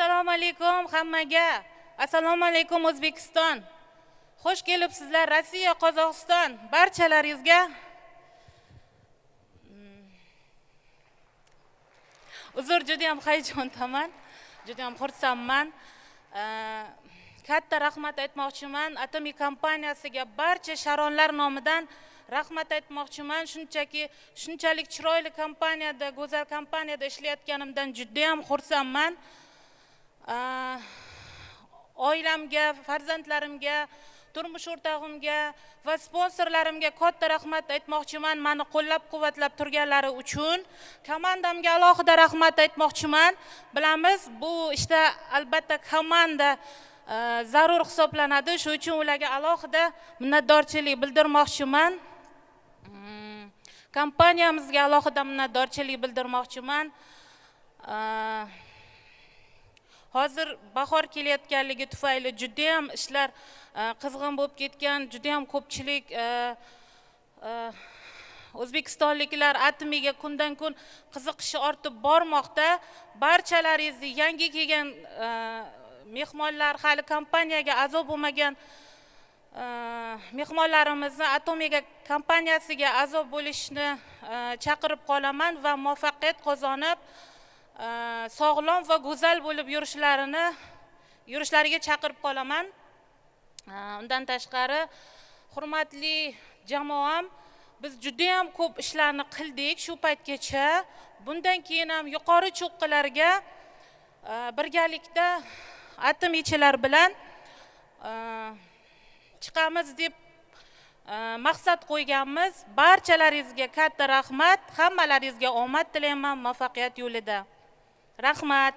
Assalomu alaykum hammaga. Assalomu alaykum O'zbekiston. Xush kelibsizlar Rossiya, Qozog'iston barchalaringizga. Uzr, juda ham hayajondaman. Juda ham xursandman. Katta rahmat aytmoqchiman Atomiy kompaniyasiga, barcha sharonlar nomidan rahmat aytmoqchiman. Shunchalik chiroyli kompaniyada, go'zal kompaniyada ishlayotganimdan juda ham xursandman. Oilamga, farzandlarimga, turmush o'rtog'imga va sponsorlarimga katta rahmat aytmoqchiman. Meni qo'llab-quvvatlab turganlari uchun komandamga alohida rahmat aytmoqchiman. Bilamiz, bu ishda albatta komanda zarur hisoblanadi. Shuning uchun ularga alohida minnatdorchilik bildirmoqchiman. Kompaniyamizga alohida minnatdorchilik bildirmoqchiman. Hozir bahor kelayotganligi tufayli juda ham ishlar qizg'in bo'lib ketgan, juda ham ko'pchilik o'zbekistonliklar Atomiga kundan-kun qiziqishi ortib bormoqda. Barchalaringizni yangi kelgan mehmonlar, hali kompaniyaga a'zo bo'lmagan mehmonlarimizni Atomiga kompaniyasiga a'zo bo'lishni chaqirib qolaman va muvaffaqiyat qozonib sog'lom va go'zal bo'lib yurishlariga chaqirib qolaman. Undan tashqari, hurmatli jamoam, biz juda ham ko'p ishlarni qildik shu paytgacha. Bundan keyin ham yuqori cho'qqilarga birgalikda atomiychilar bilan chiqamiz deb maqsad qo'yganmiz. Barchalaringizga katta rahmat, hammalaringizga omad tilayman muvaffaqiyat yo'lida. Rahmat.